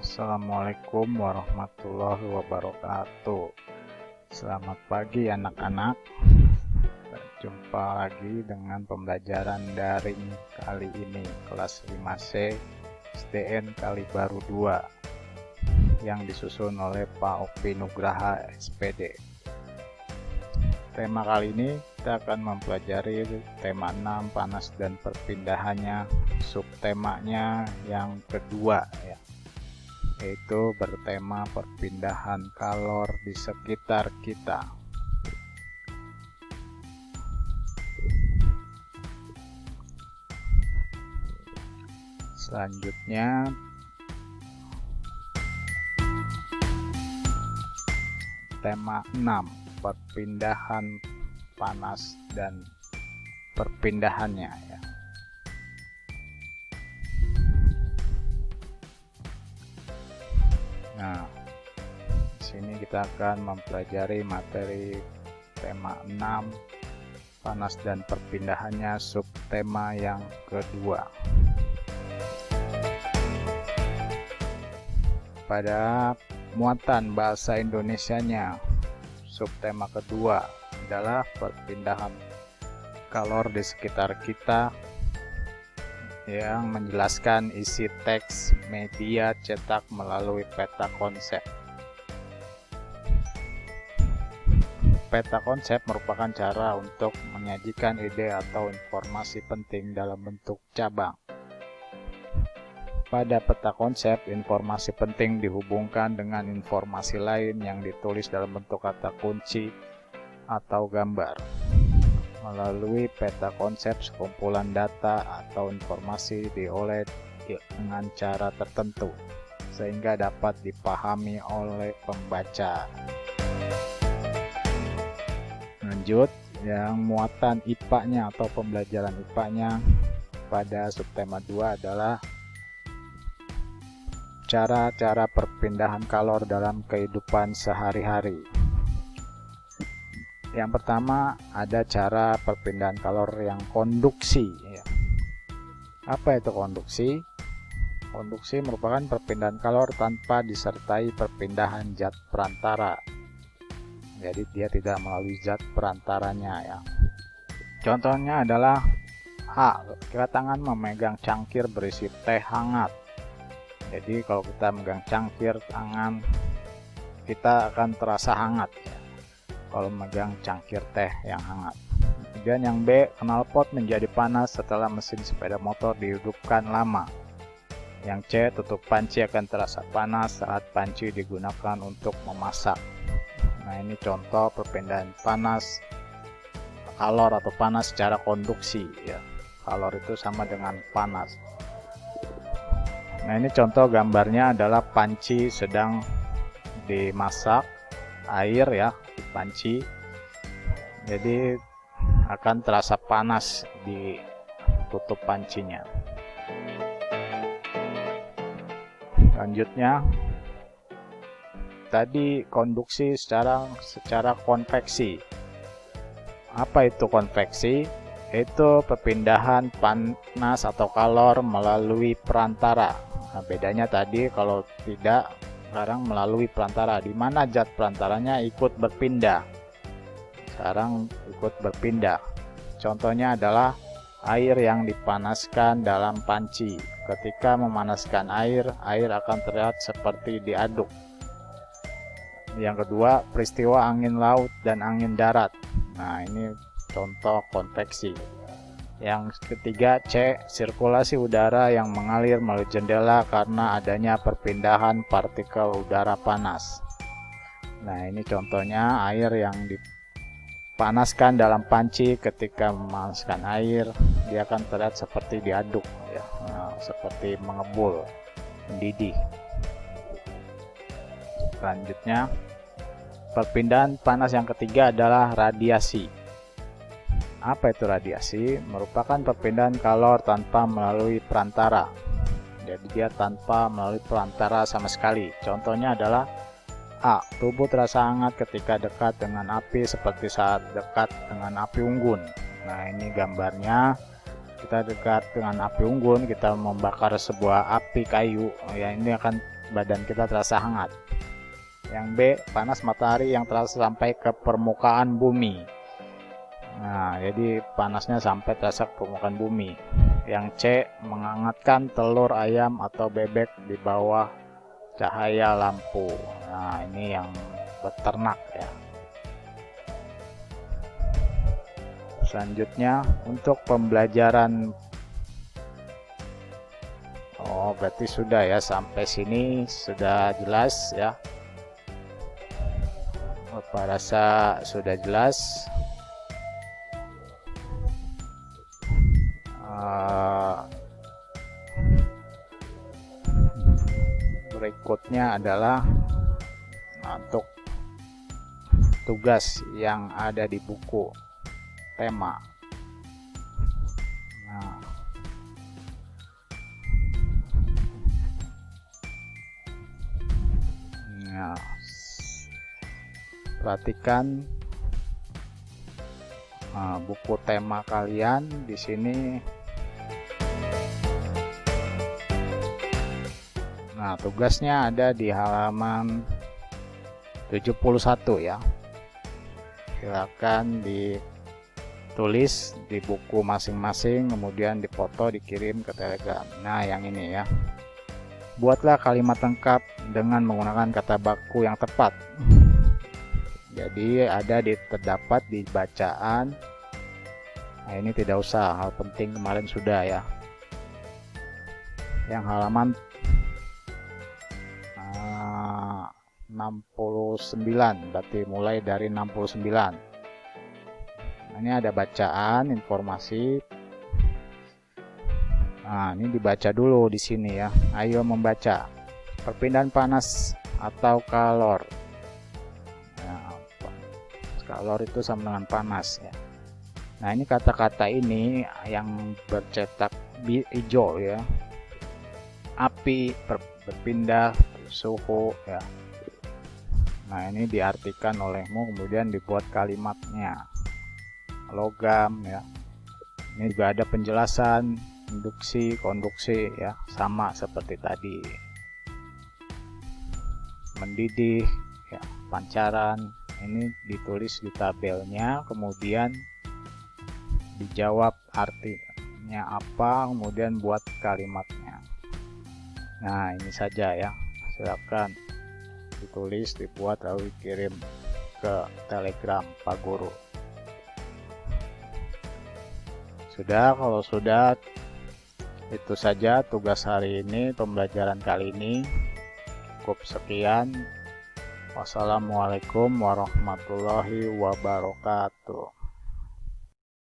Assalamualaikum warahmatullahi wabarakatuh. Selamat pagi anak-anak. Berjumpa lagi dengan pembelajaran daring kali ini, kelas 5C SDN Kalibaru 2 yang disusun oleh Pak Opi Nugraha SPD. Tema kali ini kita akan mempelajari tema 6 panas dan perpindahannya, subtemanya yang kedua ya, yaitu bertema perpindahan kalor di sekitar kita. Selanjutnya tema 6, perpindahan panas dan perpindahannya ya. Nah, di sini kita akan mempelajari materi tema 6 panas dan perpindahannya, subtema yang kedua. Pada muatan bahasa Indonesianya, subtema kedua adalah perpindahan kalor di sekitar kita, yang menjelaskan isi teks media cetak melalui peta konsep. Peta konsep merupakan cara untuk menyajikan ide atau informasi penting dalam bentuk cabang. Pada peta konsep, informasi penting dihubungkan dengan informasi lain yang ditulis dalam bentuk kata kunci atau gambar. Melalui peta konsep, sekumpulan data atau informasi diolah dengan cara tertentu sehingga dapat dipahami oleh pembaca. Lanjut, yang muatan IPA-nya atau pembelajaran IPA-nya pada subtema 2 adalah cara-cara perpindahan kalor dalam kehidupan sehari-hari. Yang pertama, ada cara perpindahan kalor yang konduksi ya. Apa itu konduksi? Konduksi merupakan perpindahan kalor tanpa disertai perpindahan zat perantara. Jadi dia tidak melalui zat perantaranya ya. Contohnya adalah A. Kita tangan memegang cangkir berisi teh hangat. Jadi kalau kita megang cangkir tangan, kita akan terasa hangat ya, kalau megang cangkir teh yang hangat. Kemudian yang B, knalpot menjadi panas setelah mesin sepeda motor dihidupkan lama. Yang C, tutup panci akan terasa panas saat panci digunakan untuk memasak. Nah, ini contoh perpindahan panas, kalor atau panas secara konduksi ya. Kalor itu sama dengan panas. Nah, ini contoh gambarnya adalah panci sedang dimasak air ya, di panci. Jadi akan terasa panas di tutup pancinya. Selanjutnya, tadi konduksi secara konveksi. Apa itu konveksi? Itu perpindahan panas atau kalor melalui perantara. Nah, bedanya tadi kalau tidak, sekarang melalui perantara, di mana zat perantaranya ikut berpindah. Sekarang ikut berpindah. Contohnya adalah air yang dipanaskan dalam panci. Ketika memanaskan air akan terlihat seperti diaduk. Yang kedua, peristiwa angin laut dan angin darat. Nah, ini contoh konveksi. Yang ketiga, C. Sirkulasi udara yang mengalir melalui jendela karena adanya perpindahan partikel udara panas. Nah, ini contohnya air yang dipanaskan dalam panci. Ketika memanaskan air, dia akan terlihat seperti diaduk ya. Nah, seperti mengebul, mendidih. Selanjutnya, perpindahan panas yang ketiga adalah radiasi. Apa itu radiasi? Merupakan perpindahan kalor tanpa melalui perantara. Jadi dia tanpa melalui perantara sama sekali. Contohnya adalah A. Tubuh terasa hangat ketika dekat dengan api seperti saat dekat dengan api unggun. Nah, ini gambarnya kita dekat dengan api unggun, kita membakar sebuah api kayu, ya ini akan badan kita terasa hangat. Yang B, panas matahari yang terasa sampai ke permukaan bumi. Nah, jadi panasnya sampai terasa ke permukaan bumi. Yang C, menghangatkan telur ayam atau bebek di bawah cahaya lampu. Nah, ini yang beternak ya. Selanjutnya untuk pembelajaran, berarti sudah ya, sampai sini sudah jelas ya. Bapak rasa sudah jelas. Berikutnya adalah untuk tugas yang ada di buku tema. Nah, perhatikan buku tema kalian di sini. Nah, tugasnya ada di halaman 71 ya. Silakan ditulis di buku masing-masing, kemudian dipoto, dikirim ke Telegram. Nah, yang ini ya. Buatlah kalimat lengkap dengan menggunakan kata baku yang tepat. Jadi terdapat di bacaan. Nah, ini tidak usah, hal penting kemarin sudah ya. Yang halaman 69, berarti mulai dari 69. Ini ada bacaan, informasi. Nah, ini dibaca dulu di sini ya. Ayo membaca. Perpindahan panas atau kalor. Nah, kalor itu sama dengan panas ya. Nah, ini kata-kata ini yang bercetak hijau ya. Api, berpindah, suhu ya. Nah, ini diartikan olehmu, kemudian dibuat kalimatnya. Logam ya. Ini juga ada penjelasan induksi, konduksi ya, sama seperti tadi. Mendidih ya, pancaran. Ini ditulis di tabelnya, kemudian dijawab artinya apa, kemudian buat kalimatnya. Nah, ini saja ya. Silakan ditulis, dibuat, lalu dikirim ke Telegram Pak Guru. Sudah, kalau sudah, itu saja tugas hari ini, pembelajaran kali ini. Cukup sekian. Wassalamualaikum warahmatullahi wabarakatuh.